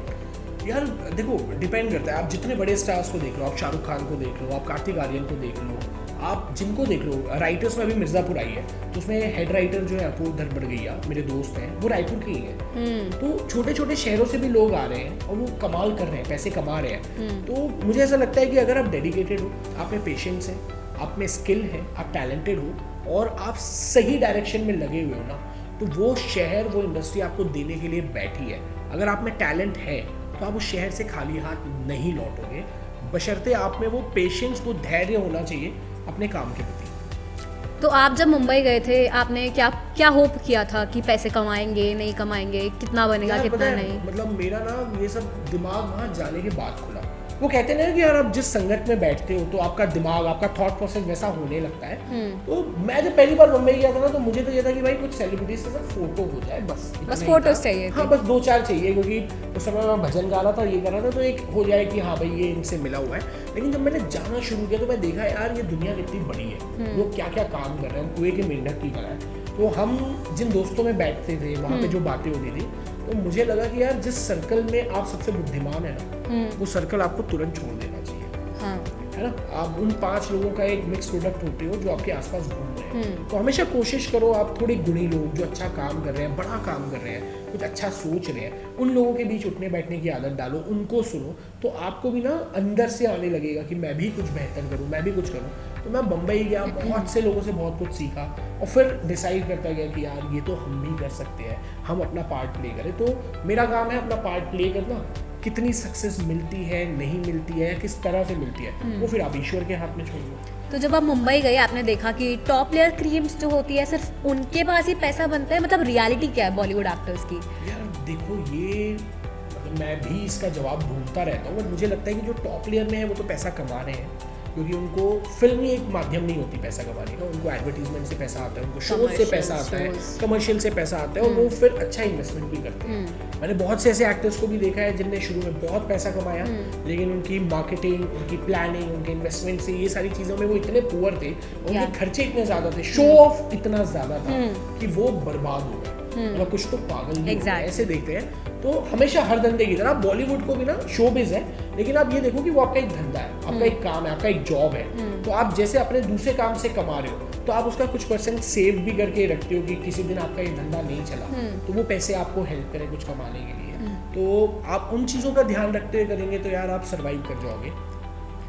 यार देखो, डिपेंड करता है। आप जितने बड़े स्टार्स को देख लो, आप शाहरुख खान को देख लो, आप कार्तिक आर्यन को देख लो, आप जिनको देख लो, राइटर्स में अभी मिर्ज़ापुर आई है तो उसमें हेड राइटर जो है अपूर्व धर्मगढ़िया, मेरे दोस्त हैं, वो रायपुर के ही हैं। तो छोटे छोटे शहरों से भी लोग आ रहे हैं और वो कमाल कर रहे हैं, पैसे कमा रहे हैं। तो मुझे ऐसा लगता है कि अगर आप डेडिकेटेड हो, आप में पेशेंस है, आप में स्किल है, आप टैलेंटेड हो और आप सही डायरेक्शन में लगे हुए हो ना, तो वो शहर, वो इंडस्ट्री आपको देने के लिए बैठी है। अगर आप में टैलेंट है तो आप उस शहर से खाली हाथ नहीं लौटोगे, बशर्ते आप में वो पेशेंस, वो धैर्य होना चाहिए अपने काम के प्रति। तो आप जब मुंबई गए थे, आपने क्या क्या होप किया था कि पैसे कमाएंगे, नहीं कमाएंगे, कितना बनेगा, कितना नहीं? मतलब मेरा ना ये सब दिमाग वहाँ जाने के बाद खुला। वो कहते हैं ना कि यार आप जिस संगत में बैठते हो तो आपका दिमाग, आपका थॉट प्रोसेस वैसा होने लगता है। तो मैं जब पहली बार मुंबई गया था ना, तो मुझे तो ये था कि भाई कुछ सेलिब्रिटीज के साथ फोटो हो जाए, बस फोटोज चाहिए। हाँ, बस 2-4 चाहिए, क्योंकि उस समय मैं भजन गा रहा था, ये कर रहा था, तो एक हो जाए कि हाँ भाई ये इनसे मिला हुआ है। लेकिन जब मैंने जाना शुरू किया तो मैं देखा यार ये दुनिया कितनी बड़ी है, लोग क्या क्या काम कर रहे हैं, कुएं के मेंढक की तरह है। तो हम जिन दोस्तों में बैठते थे, वहाँ पे जो बातें होती थी, तो मुझे लगा कि यार जिस सर्कल में आप सबसे बुद्धिमान है ना, वो सर्कल आपको तुरंत छोड़ देना चाहिए। हाँ। है ना, आप उन 5 लोगों का एक मिक्स प्रोडक्ट होते हो जो आपके आसपास घूम रहे हैं। तो हमेशा कोशिश करो आप थोड़े गुणी लोग जो अच्छा काम कर रहे हैं, बड़ा काम कर रहे हैं, कुछ अच्छा सोच रहे हैं, उन लोगों के बीच उठने बैठने की आदत डालो, उनको सुनो, तो आपको भी ना अंदर से आने लगेगा कि मैं भी कुछ बेहतर करूँ, मैं भी कुछ करूँ। तो मैं बम्बई गया, बहुत से लोगों से बहुत कुछ सीखा और फिर डिसाइड करता गया कि यार ये तो हम भी कर सकते हैं, हम अपना पार्ट प्ले करें। तो मेरा काम है अपना पार्ट प्ले करना। कितनी सक्सेस मिलती है, नहीं मिलती है, किस तरह से मिलती है, वो फिर आप ईश्वर के हाथ में छोड़ दो। तो जब आप मुंबई गए, आपने देखा कि टॉप लेयर क्रीम्स जो होती है सिर्फ उनके पास ही पैसा बनता है, मतलब रियलिटी क्या है बॉलीवुड एक्टर्स की? यार देखो, ये मतलब मैं भी इसका जवाब ढूंढता रहता हूँ, बट मुझे लगता है कि जो टॉप लेयर में है वो तो पैसा कमा रहे हैं, क्योंकि उनको फिल्म ही एक माध्यम नहीं होती पैसा कमाने का, उनको एडवर्टीजमेंट से पैसा आता है, उनको शो से पैसा आता है, कमर्शियल से पैसा आता है, और वो फिर अच्छा इन्वेस्टमेंट भी करते हैं। मैंने बहुत से ऐसे एक्टर्स को भी देखा है जिनने शुरू में बहुत पैसा कमाया, लेकिन उनकी मार्केटिंग, उनकी प्लानिंग, उनके इन्वेस्टमेंट से, ये सारी चीज़ों में वो इतने पुअर थे, उनके खर्चे इतने ज़्यादा थे, शो ऑफ इतना ज़्यादा था कि वो बर्बाद हो गए। मतलब कुछ तो पागल नहीं ऐसे देखते हैं। तो हमेशा हर धंधे की तरह बॉलीवुड को भी ना शोबिज़ है, लेकिन आप ये देखो कि वो आपका एक धंधा है, आपका एक काम है, आपका एक जॉब है। तो आप जैसे अपने दूसरे काम से कमा रहे हो, तो आप उसका कुछ % सेव भी करके रखते हो कि किसी दिन आपका ये धंधा नहीं चला तो वो पैसे आपको हेल्प करें कुछ कमाने के लिए। तो आप उन चीज़ों का ध्यान रखते हुए करेंगे तो यार आप सर्वाइव कर जाओगे।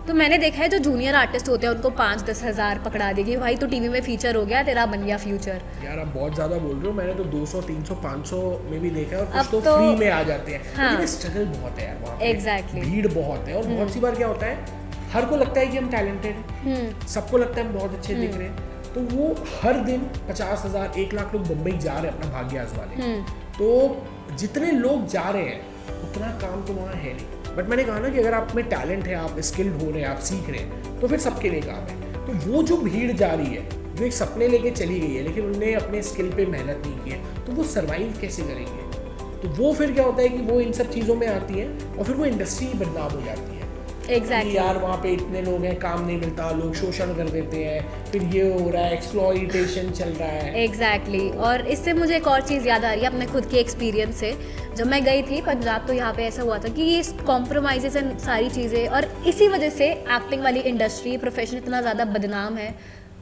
तो मैंने देखा है जो जूनियर आर्टिस्ट होते हैं उनको 5-10 हज़ार पकड़ा देगी, भाई तो टीवी में फीचर हो गया, तेरा बन गया फ्यूचर। यार आप बहुत ज़्यादा बोल रहे हो, मैंने तो 200, 300, 500 में भी देखा है, और कुछ तो फ्री में आ जाते हैं। हाँ। लेकिन स्ट्रगल बहुत है यार वहाँ पे, एग्जैक्टली, भीड़ बहुत है। और बहुत सी बार क्या होता है, हर को लगता है कि हम टैलेंटेड हैं, सबको लगता है हम बहुत अच्छे दिख रहे हैं, तो वो हर दिन 50,000, 1 लाख लोग मुंबई जा रहे हैं अपना भाग्य आजमाने। तो जितने लोग जा रहे हैं उतना काम तो वहाँ है नहीं। बट मैंने कहा ना कि अगर आप में टैलेंट है, आप स्किल्ड हो रहे हैं, आप सीख रहे हैं, तो फिर सबके लिए काम है। तो वो जो भीड़ जा रही है, जो एक सपने लेके चली गई है लेकिन उनने अपने स्किल पे मेहनत नहीं की है, तो वो सर्वाइव कैसे करेंगे? तो वो फिर क्या होता है कि वो इन सब चीज़ों में आती है और फिर वो इंडस्ट्री बदनाम हो जाती है। एग्जैक्टली यार वहाँ पे इतने लोग हैं, काम नहीं मिलता, लोग शोषण कर देते हैं, फिर ये हो रहा है, एक्सप्लॉइटेशन चल रहा है। एग्जैक्टली और इससे मुझे एक और चीज़ याद आ रही है अपने खुद के एक्सपीरियंस से। जब मैं गई थी पंजाब, तो यहाँ पे ऐसा हुआ था कि ये कॉम्प्रोमाइज़ेस एंड सारी चीज़ें, और इसी वजह से एक्टिंग वाली इंडस्ट्री, प्रोफेशन इतना ज़्यादा बदनाम है।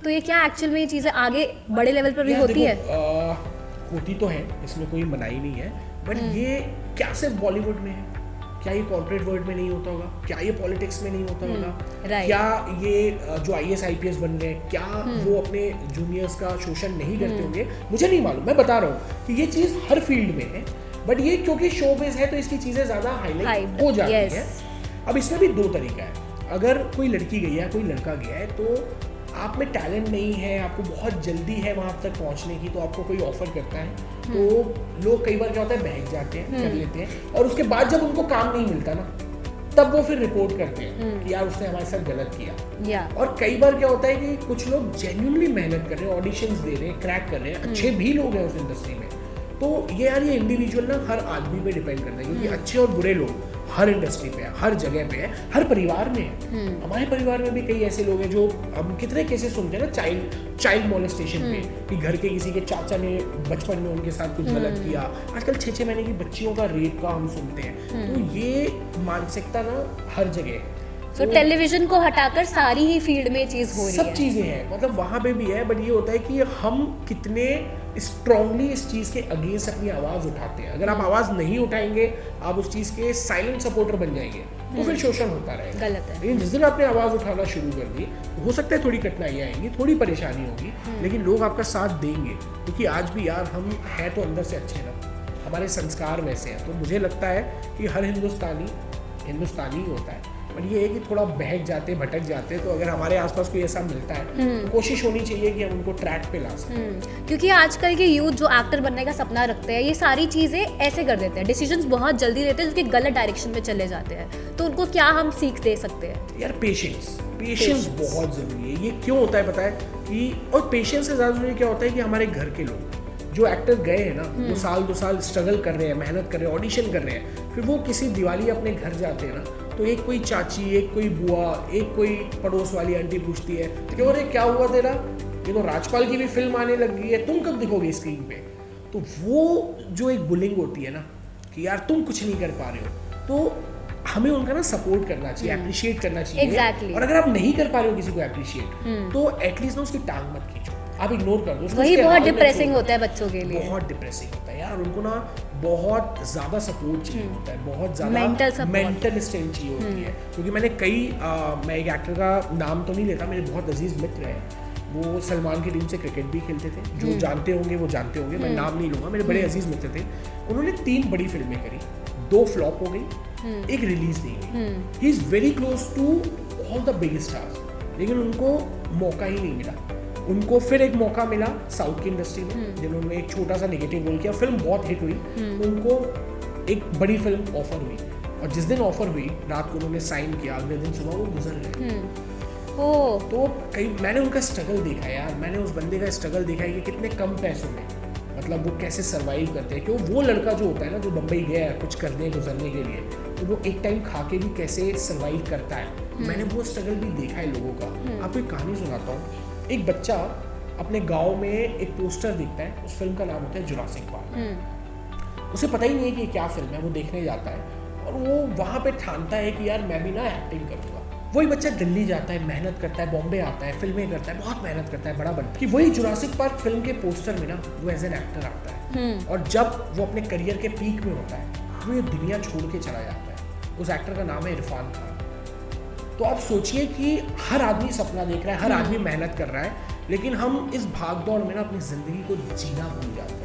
तो ये क्या एक्चुअल में ये चीज़ें आगे बड़े लेवल पर भी होती है? होती तो है, इसमें कोई मनाही नहीं है, बट ये क्या सिर्फ बॉलीवुड में है? क्या ये कॉर्पोरेट वर्ल्ड में नहीं होता होगा? क्या ये पॉलिटिक्स में नहीं होता होगा? क्या ये जो IAS IPS बन रहे हैं, क्या वो अपने जूनियर्स का शोषण नहीं करते होंगे? मुझे नहीं मालूम, मैं बता रहा हूँ कि ये चीज़ हर फील्ड में है, बट ये क्योंकि शोबिज़ है तो इसकी चीज़ें ज़्यादा हाईलाइट हो जाती हैं। अब इसमें भी 2 तरीका है। अगर कोई लड़की गई है, कोई लड़का गया है, तो आप में टैलेंट नहीं है, आपको बहुत जल्दी है वहाँ तक पहुँचने की, तो आपको कोई ऑफर करता है तो लोग कई बार क्या होता है बहक जाते हैं, कर लेते हैं, और उसके बाद जब उनको काम नहीं मिलता ना तब वो फिर रिपोर्ट करते हैं कि यार उसने हमारे साथ गलत किया। और कई बार क्या होता है कि कुछ लोग जेन्युइनली मेहनत कर रहे हैं, ऑडिशंस दे रहे हैं, क्रैक कर रहे हैं, अच्छे भी लोग हैं उस इंडस्ट्री में, तो ये इंडिविजुअल ना हर आदमी पे डिपेंड करता है, क्योंकि अच्छे और बुरे लोग हर इंडस्ट्री पे है, हर जगह पे है, हर परिवार में है। हमारे परिवार में भी कई ऐसे लोग हैं जो हम कितने केसेस सुनते हैं ना चाइल्ड मोलेस्टेशन पे, कि घर के किसी के चाचा ने बचपन में उनके साथ कुछ गलत किया। आजकल 6-6 महीने की बच्चियों का रेप का हम सुनते हैं। तो ये मानसिकता ना हर जगह है। तो टेलीविजन को हटाकर सारी ही फील्ड में चीज हो रही है, सब चीजें हैं, मतलब वहाँ पे भी है, बट ये होता है कि हम कितने स्ट्रांगली इस चीज के अगेंस्ट अपनी आवाज उठाते हैं। अगर आप आवाज नहीं उठाएंगे, आप उस चीज के साइलेंट सपोर्टर बन जाएंगे, तो फिर शोषण होता रहेगा। गलत है। लेकिन जिस दिन आपने आवाज उठाना शुरू कर दी, हो सकता है थोड़ी कठिनाइयाँ आएंगी, थोड़ी परेशानी होगी, लेकिन लोग आपका साथ देंगे, क्योंकि आज भी यार हम हैं तो अंदर से अच्छे ना, हमारे संस्कार वैसे हैं। तो मुझे लगता है कि हर हिंदुस्तानी ही होता है, पर ये है कि थोड़ा बहक जाते, भटक जाते, तो अगर हमारे आसपास कोई ऐसा मिलता है तो कोशिश होनी चाहिए कि हम उनको ट्रैक पे ला सकें। क्योंकि आजकल के यूथ जो एक्टर बनने का सपना रखते हैं, ये सारी चीज़ें ऐसे कर देते हैं, डिसीजंस बहुत जल्दी लेते हैं, जो कि गलत डायरेक्शन में चले जाते हैं। तो उनको क्या हम सीख दे सकते हैं? यार पेशेंस बहुत ज़रूरी है। ये क्यों होता है पता है कि, और पेशेंस से ज़्यादा जरूरी क्या होता है कि हमारे घर के लोग जो एक्टर गए हैं ना, वो 2 साल स्ट्रगल कर रहे हैं, मेहनत कर रहे हैं, ऑडिशन कर रहे हैं, फिर वो किसी दिवाली अपने घर जाते हैं ना, तो एक कोई चाची, एक कोई बुआ, एक कोई पड़ोस वाली आंटी पूछती है कि अरे क्या हुआ तेरा, ये तो राजपाल की भी फिल्म आने लग गई है, तुम कब दिखोगे स्क्रीन पे। तो वो जो एक बुलिंग होती है ना कि यार तुम कुछ नहीं कर पा रहे हो, तो हमें उनका ना सपोर्ट करना चाहिए, अप्रिशिएट करना चाहिए। Exactly. और अगर आप नहीं कर पा रहे हो किसी को अप्रिशिएट, तो एटलीस्ट ना उसकी टांग मत खींचो, आप इग्नोर कर दो। वही बहुत डिप्रेसिंग होता है बच्चों के लिए, बहुत डिप्रेसिंग होता है यार। उनको ना बहुत ज़्यादा सपोर्ट चाहिए होता है, बहुत ज़्यादा मेंटल स्ट्रेंथ चाहिए होती है। क्योंकि मैंने मैं एक एक्टर का नाम तो नहीं लेता, मेरे बहुत अजीज मित्र हैं, वो सलमान की टीम से क्रिकेट भी खेलते थे, जो जानते होंगे वो जानते होंगे, मैं नाम नहीं लूँगा, मेरे बड़े अजीज मित्र थे। उन्होंने 3 बड़ी फिल्में करी, 2 फ्लॉप हो गई, एक रिलीज नहीं हुई। He is very close to all the big stars, लेकिन उनको मौका ही नहीं मिला। उनको फिर एक मौका मिला साउथ की इंडस्ट्री में, जिन्होंने एक छोटा सा नेगेटिव रोल किया, फिल्म बहुत हिट हुई, उनको एक बड़ी फिल्म ऑफर हुई, और जिस दिन ऑफर हुई रात को उन्होंने साइन किया, अगले दिन सुबह वो गुजर गए। तो मैंने उनका स्ट्रगल देखा यार, मैंने उस बंदे का स्ट्रगल देखा है कि कितने कम पैसों में मतलब वो कैसे सर्वाइव करते हैं। क्यों वो लड़का जो होता है ना, जो बम्बई गया है कुछ करने गुजरने के लिए, तो वो एक टाइम खा के भी कैसे सर्वाइव करता है, मैंने वो स्ट्रगल भी देखा है लोगों का। आपको एक कहानी सुनाता हूँ। एक बच्चा अपने गांव में एक पोस्टर देखता है, उस फिल्म का नाम होता है जुरासिक पार्क। उसे पता ही नहीं है कि ये क्या फिल्म है, वो देखने जाता है और वो वहाँ पे ठानता है कि यार मैं भी ना एक्टिंग करूँगा। वही बच्चा दिल्ली जाता है, मेहनत करता है, बॉम्बे आता है, फिल्में करता है, बहुत मेहनत करता है, बड़ा बन कि वही जुरासिक पार्क फिल्म के पोस्टर में ना वो एज एन एक्टर आता है। और जब वो अपने करियर के पीक में होता है, वो ये दुनिया छोड़ के चला जाता है। उस एक्टर का नाम है इरफान खान। तो आप सोचिए कि हर आदमी सपना देख रहा है, हर आदमी मेहनत कर रहा है, लेकिन हम इस भागदौड़ में ना अपनी ज़िंदगी को जीना भूल जाते हैं।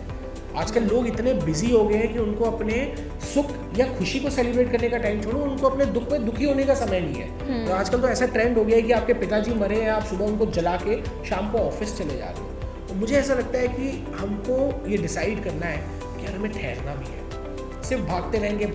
आजकल लोग इतने बिजी हो गए हैं कि उनको अपने सुख या खुशी को सेलिब्रेट करने का टाइम छोड़ो, उनको अपने दुख में दुखी होने का समय नहीं है। तो आजकल तो ऐसा ट्रेंड हो गया है कि आपके पिताजी मरे हैं, आप सुबह उनको जला के शाम को ऑफिस चले जा रहे हो। तो मुझे ऐसा लगता है कि हमको ये डिसाइड करना है कि यार हमें ठहरना भी है। सिर्फ भागते रहेंगे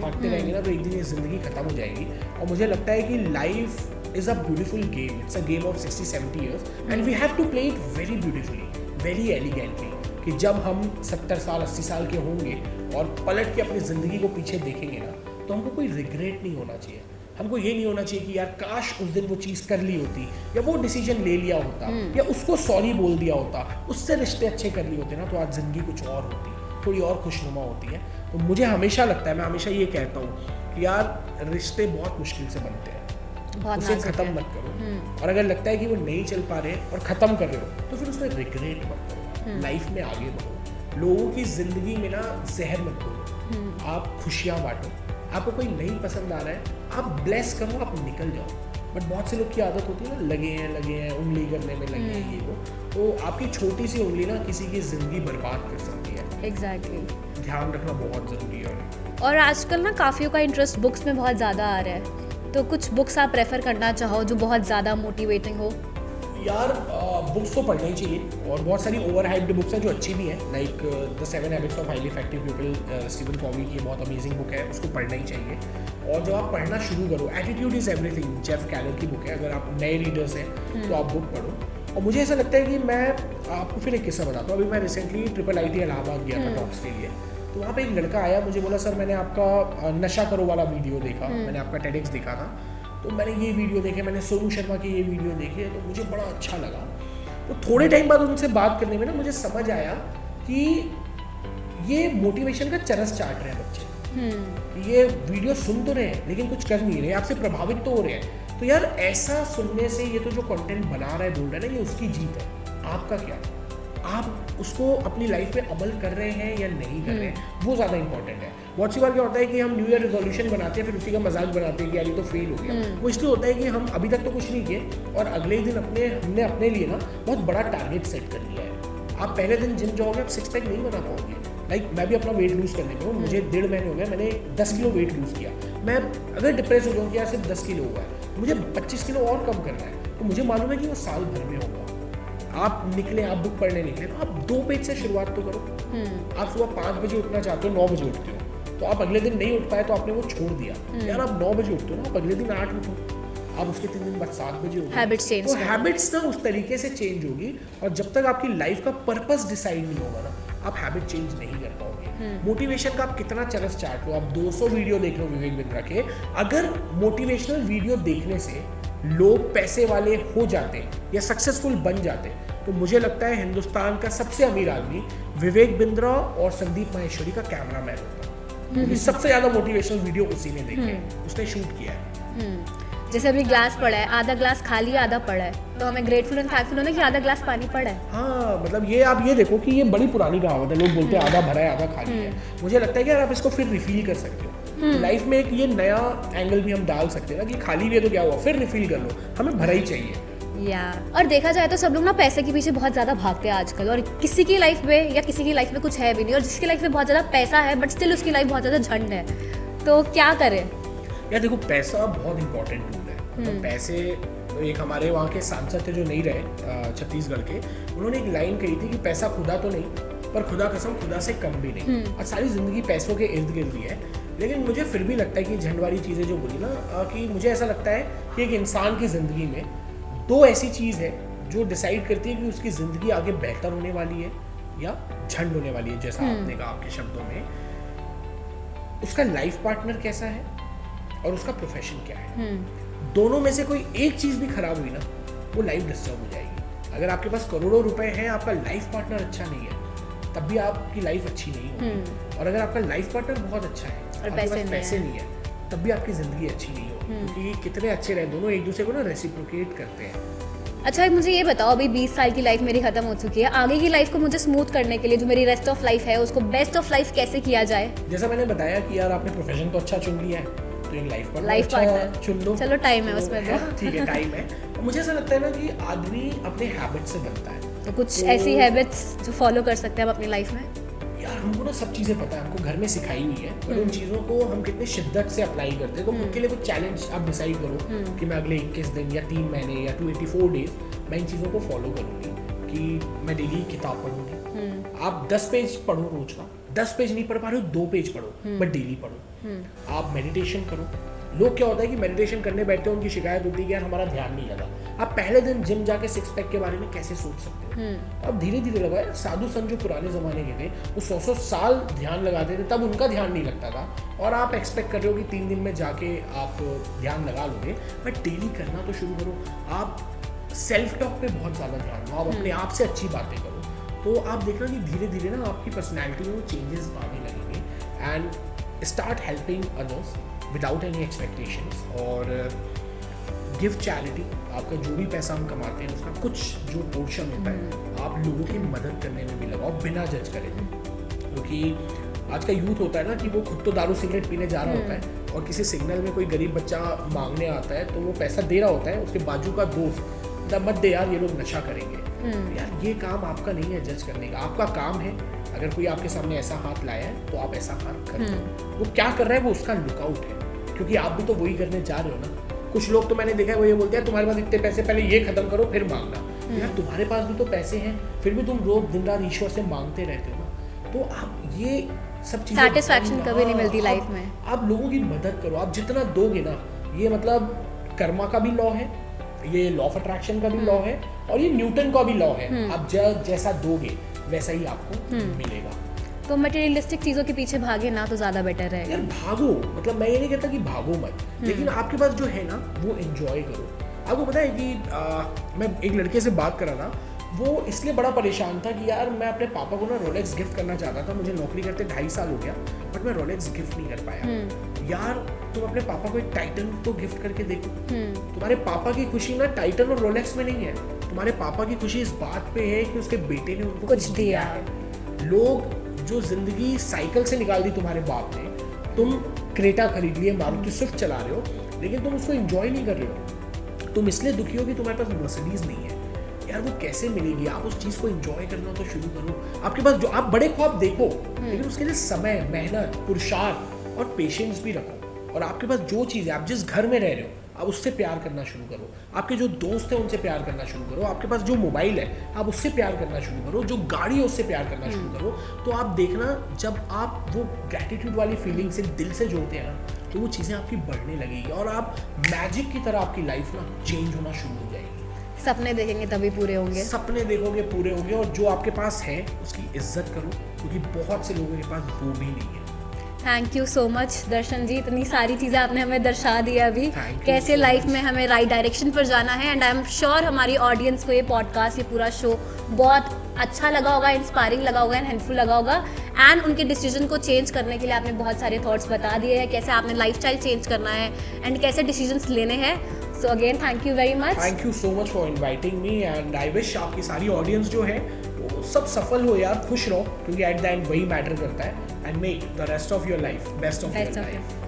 ना, तो एक दिन ये ज़िंदगी खत्म हो जाएगी। और मुझे लगता है कि life is a beautiful game, it's a game of 60-70 years and we have to play it very beautifully, very elegantly. कि जब हम 70 साल 80 साल के होंगे और पलट के अपनी ज़िंदगी को पीछे देखेंगे ना, तो हमको कोई रिग्रेट नहीं होना चाहिए। हमको ये नहीं होना चाहिए कि यार काश उस दिन वो चीज़ कर ली होती, या वो डिसीजन ले लिया होता, या उसको सॉरी बोल दिया होता, उससे रिश्ते अच्छे कर लिए होते ना, तो आज ज़िंदगी कुछ और होती, थोड़ी और खुशनुमा होती है। तो मुझे हमेशा लगता है, मैं हमेशा ये कहता हूँ कि यार रिश्ते बहुत मुश्किल से बनते हैं, उसे ख़त्म मत करो। और अगर लगता है कि वो नहीं चल पा रहे और ख़त्म कर रहे हो, तो फिर उसमें रिग्रेट मत करो, लाइफ में आगे बढ़ो। लोगों की ज़िंदगी में ना जहर मत करो, आप खुशियाँ बांटो। आपको कोई नहीं पसंद आ रहा है, आप ब्लेस करो, आप निकल जाओ। बट बहुत से लोग की आदत होती है ना, लगे हैं उंगली करने में लगे हैं, ये वो, तो आपकी छोटी सी उंगली ना किसी की ज़िंदगी बर्बाद कर सकती है। एग्जैक्टली, ध्यान रखना बहुत ज़रूरी है। और आजकल ना काफ़ियों का इंटरेस्ट बुक्स में बहुत ज़्यादा आ रहा है, तो कुछ बुक्स आप प्रेफर करना चाहो जो बहुत ज़्यादा मोटिवेटिंग हो? यार बुक्स तो पढ़ना ही चाहिए और बहुत सारी ओवर हाइप्ड बुक्स हैं जो अच्छी भी हैं, like the 7 habits of highly effective people, Steven Covey की बहुत अमेजिंग बुक है, उसको पढ़ना ही चाहिए। और जब आप पढ़ना शुरू करो, एटीट्यूड इज़ एवरीथिंग, जेफ कैलर की बुक है, अगर आप नए रीडर्स हैं तो आप बुक पढ़ो। और मुझे ऐसा लगता है कि मैं आपको फिर एक किस्सा बताता हूँ। अभी मैं रिसेंटली IIIT इलाहाबाद गया था टॉक्स के लिए, तो वहाँ पे एक लड़का आया, मुझे बोला सर मैंने आपका नशा करो वाला वीडियो देखा, मैंने आपका TEDx देखा था, तो मैंने ये वीडियो देखे, मैंने सोनू शर्मा की ये वीडियो देखे, तो मुझे बड़ा अच्छा लगा। तो थोड़े टाइम बाद उनसे बात करने में ना मुझे समझ आया कि ये मोटिवेशन का चरस चाट रहे हैं बच्चे, ये वीडियो सुन तो रहे हैं लेकिन कुछ कर नहीं रहे, आपसे प्रभावित तो हो रहे हैं। तो यार ऐसा सुनने से ये तो जो कंटेंट बना रहा है, बोल रहा है ना, ये उसकी जीत है, आपका क्या? आप उसको अपनी लाइफ में अमल कर रहे हैं या नहीं कर रहे हैं, वो ज़्यादा इंपॉर्टेंट है। बहुत सी बार क्या होता है कि हम न्यू ईयर रेजोल्यूशन बनाते हैं, फिर उसी का मजाक बनाते हैं कि यार ये तो फेल हो गया। वो इसलिए होता है कि हम अभी तक तो कुछ नहीं किए और अगले ही दिन हमने अपने लिए ना बहुत बड़ा टारगेट सेट कर लिया है। आप पहले दिन जिम जाओगे, आप 6 पैक नहीं बना पाओगे। लाइक मैं भी अपना वेट लूज़ करने में हूँ, मुझे 1.5 महीने हो गए, मैंने 10 किलो वेट लूज़ किया। मैं अगर डिप्रेस हो जाऊँ कि यार सिर्फ 10 किलो हुआ है, मुझे 25 किलो और कम करना है, तो मुझे मालूम है कि वो साल भर में होगा। आप निकले, आप बुक पढ़ने निकले, तो आप 2 पेज से शुरुआत तो करो। आप सुबह 5 बजे उठना चाहते हो, 9 बजे उठते हो, तो आप अगले दिन नहीं उठ पाए तो आपने वो छोड़ दिया। यार आप 9 बजे उठते हो ना, आप अगले दिन 8 उठो, आप उसके 3 दिन बाद 7 बजे उठो। हैबिट्स चेंज, तो हैबिट्स ना उस तरीके से चेंज होगी, और जब तक आपकी लाइफ का पर्पस डिसाइड नहीं होगा ना, आप हैबिट चेंज नहीं कर पाओगे। मोटिवेशन का आप कितना चरस चाट लो, आप 200 वीडियो देख लो विवेक बिंद्रा के, अगर मोटिवेशनल वीडियो देखने से लोग पैसे वाले हो जाते या सक्सेसफुल बन जाते, तो मुझे लगता है हिंदुस्तान का सबसे अमीर आदमी विवेक बिंद्रा और संदीप माहेश्वरी का कैमरामैन होता, क्योंकि सबसे ज्यादा मोटिवेशनल वीडियो उसी ने देखे, उसने शूट किया है। जैसे अभी ग्लास पड़ा है, आधा ग्लास खाली है, आधा पड़ा है, तो हमें ग्रेटफुल एंड थैंकफुल होना कि आधा ग्लास पानी पड़ा है। हाँ, मतलब ये आप ये देखो कि ये बड़ी पुरानी कहावत है, लोग बोलते हैं आधा भरा है आधा खाली है। मुझे लगता है कि यार आप इसको फिर रिफिल कर सकते हो। तो लाइफ में एक ये नया एंगल भी हम डाल सकते हैं ना कि खाली भी है तो क्या हुआ, फिर रिफिल कर लो, हमें भरा ही चाहिए। या और देखा जाए तो सब लोग ना पैसे के पीछे बहुत ज़्यादा भागते हैं आजकल, और किसी की लाइफ में या किसी की लाइफ में कुछ है भी नहीं, और जिसकी लाइफ में बहुत ज़्यादा पैसा है बट स्टिल उसकी लाइफ बहुत ज़्यादा झंड है, तो क्या करें? यार देखो, पैसा बहुत इंपॉर्टेंट टूल है। मतलब पैसे, एक हमारे वहाँ के सांसद थे जो नहीं रहे छत्तीसगढ़ के, उन्होंने एक लाइन कही थी कि पैसा खुदा तो नहीं पर खुदा कसम खुदा से कम भी नहीं। और सारी जिंदगी पैसों के इर्द गिर्द ही है। लेकिन मुझे फिर भी लगता है कि झंड वाली चीज़ें जो बोली ना, कि मुझे ऐसा लगता है कि एक इंसान की ज़िंदगी में 2 ऐसी चीज़ है जो डिसाइड करती है कि उसकी ज़िंदगी आगे बेहतर होने वाली है या झंड होने वाली है। जैसा आपने कहा आपके शब्दों में, उसका लाइफ पार्टनर कैसा है और उसका प्रोफेशन क्या है। दोनों में से कोई एक चीज़ भी खराब हुई ना, वो लाइफ डिस्टर्ब हो जाएगी। अगर आपके पास करोड़ों रुपए हैं, आपका लाइफ पार्टनर अच्छा नहीं है, तब भी आपकी लाइफ अच्छी नहीं होगी। और अगर आपका लाइफ पार्टनर बहुत अच्छा है और पैसे नहीं है, तब भी आपकी ज़िंदगी अच्छी नहीं होगी, क्योंकि कितने अच्छे रहे दोनों एक दूसरे को ना रेसिप्रोकेट करते हैं। अच्छा, मुझे ये बताओ, अभी 20 साल की लाइफ मेरी खत्म हो चुकी है, आगे की लाइफ को मुझे स्मूथ करने के लिए जो मेरी रेस्ट ऑफ लाइफ है उसको बेस्ट ऑफ लाइफ कैसे किया जाए? जैसा मैंने बताया कि यार आपने प्रोफेशन तो अच्छा चुन लिया है, तो एक लाइफ पार्टनर चुन लो। चलो टाइम है उसमें तो ठीक है, टाइम है। मुझे ऐसा लगता है ना कि आदमी अपने हैबिट से बनता है। तो कुछ ऐसी हैबिट्स जो फॉलो कर सकते हैं हम अपनी लाइफ में? यार हमको ना सब चीज़ें पता है, हमको घर में सिखाई हुई है, पर उन चीज़ों को हम कितने शिद्दत से अप्लाई करते हैं। तो खुद के लिए कुछ चैलेंज आप डिसाइड करो कि मैं अगले 21 दिन या 3 महीने या 284 डेज मैं इन चीज़ों को फॉलो करूँगी कि मैं डेली किताब पढ़ूंगी। आप 10 पेज पढ़ो रोज का, 10 पेज नहीं पढ़ पा रहे हो 2 पेज पढ़ो, बट डेली पढ़ो। आप मेडिटेशन करो। लोग क्या होता है कि मेडिटेशन करने बैठते हैं, उनकी शिकायत होती है कि यार हमारा ध्यान नहीं लगा। आप पहले दिन जिम जाके 6 पैक के बारे में कैसे सोच सकते हो? अब धीरे धीरे लगाए। साधु संत जो पुराने जमाने के थे, वो 100 साल ध्यान लगाते थे, तब उनका ध्यान नहीं लगता था। और आप एक्सपेक्ट कर रहे हो कि 3 दिन में जाके आप ध्यान लगा लोगे, बट डेली करना तो शुरू करो। आप सेल्फ टॉक पे बहुत ज़्यादा ध्यान दो, आप अपने आप से अच्छी बातें करो, तो आप देखना कि धीरे धीरे ना आपकी पर्सनैलिटी में चेंजेस आने लगेंगे। And start helping others without any expectations. और गिव चैरिटी। आपका जो भी पैसा हम कमाते हैं उसका कुछ जो पोर्शन होता है आप लोगों की मदद करने में भी लगाओ, बिना जज करे। क्योंकि आज का यूथ होता है ना कि वो खुद तो दारू सिगरेट पीने जा रहा होता है, और किसी सिग्नल में कोई गरीब बच्चा मांगने आता है तो वो पैसा दे रहा होता है, उसके बाजू का दोस्त मत दे यार, ये लोग नशा करेंगे। यार ये काम आपका नहीं है जज करने का, आपका काम है अगर कोई आपके सामने ऐसा हाथ लाया है तो आप ऐसा हाथ कर दो। वो क्या कर रहा है वो उसका लुकआउट है, क्योंकि आप भी तो वही करने जा रहे हो ना। कुछ लोग तो मैंने देखा है वो ये बोलते हैं तुम्हारे पास इतने पैसे, पहले ये खत्म करो फिर मांगना। यार तुम्हारे पास भी तो पैसे हैं, फिर भी तुम रोज दिन रात ईश्वर से मांगते रहते हो ना। तो आप ये सब चीजें Satisfaction कभी नहीं मिलती life में। आप लोगों की मदद करो, आप जितना दोगे ना, ये मतलब कर्मा का भी लॉ है, ये लॉ ऑफ अट्रैक्शन का भी लॉ है, और ये न्यूटन का भी लॉ है। आप जैसा दोगे वैसा ही आपको मिलेगा। तो मटेरियलिस्टिक चीज़ों के पीछे भागे ना तो ज़्यादा बेटर रहेगा। यार भागो, मतलब मैं ये नहीं कहता कि भागो मत, लेकिन आपके पास जो है ना वो एंजॉय करो। आपको पता है कि मैं एक लड़के से बात कर रहा था, वो इसलिए बड़ा परेशान था कि यार मैं अपने पापा को ना रोलेक्स गिफ्ट करना चाहता था, मुझे नौकरी करते 2.5 साल हो गया, बट मैं रोलेक्स गिफ्ट नहीं कर पाया। यार तुम अपने पापा को एक टाइटन तो गिफ्ट करके देखो। तुम्हारे पापा की खुशी ना टाइटन और रोलेक्स में नहीं है, तुम्हारे पापा की खुशी इस बात पे है कि उसके बेटे ने उनको कुछ दिया है। लोग जो जिंदगी साइकिल से निकाल दी तुम्हारे बाप ने, तुम क्रेटा खरीद लिए, मारुति स्विफ्ट चला रहे हो, लेकिन तुम उसको एंजॉय नहीं कर रहे हो। तुम इसलिए दुखी हो कि तुम्हारे पास मर्सिडीज नहीं है। यार वो कैसे मिलेगी? आप उस चीज को एंजॉय करना तो शुरू करो। आपके पास जो, आप बड़े ख्वाब देखो, लेकिन उसके लिए समय, मेहनत, पुरुषार्थ और पेशेंस भी रखो। और आपके पास जो चीज है, आप जिस घर में रह रहे हो, आप उससे प्यार करना शुरू करो। आपके जो दोस्त हैं उनसे प्यार करना शुरू करो। आपके पास जो मोबाइल है आप उससे प्यार करना शुरू करो। जो गाड़ी है उससे प्यार करना शुरू करो। तो आप देखना, जब आप वो ग्रैटिट्यूड वाली फीलिंग से दिल से जोड़ते हैं ना, तो वो चीज़ें आपकी बढ़ने लगेगी और आप मैजिक की तरह आपकी लाइफ ना चेंज होना शुरू हो जाएगी। सपने देखेंगे तभी पूरे होंगे। सपने देखोगे पूरे होंगे, और जो आपके पास है उसकी इज्जत करो, क्योंकि बहुत से लोगों के पास वो भी नहीं है। थैंक यू सो मच दर्शन जी, इतनी सारी चीज़ें आपने हमें दर्शा दी अभी, Thank you कैसे so लाइफ much. में हमें राइट डायरेक्शन पर जाना है। एंड आई एम श्योर हमारी ऑडियंस को ये पॉडकास्ट, ये पूरा शो बहुत अच्छा लगा होगा, इंस्पायरिंग लगा होगा एंड हेल्पफुल लगा होगा। एंड उनके डिसीजन को चेंज करने के लिए आपने बहुत सारे थॉट्स बता दिए हैं, कैसे आपने लाइफस्टाइल चेंज करना है एंड कैसे डिसीजंस लेने हैं। So again thank you very much. Thank you so much for inviting me, and I wish आपकी सारी ऑडियंस जो है वो सब सफल हो यार, खुश रहो, क्योंकि एट द एंड वही मैटर करता है। And make the rest of your life best of your life.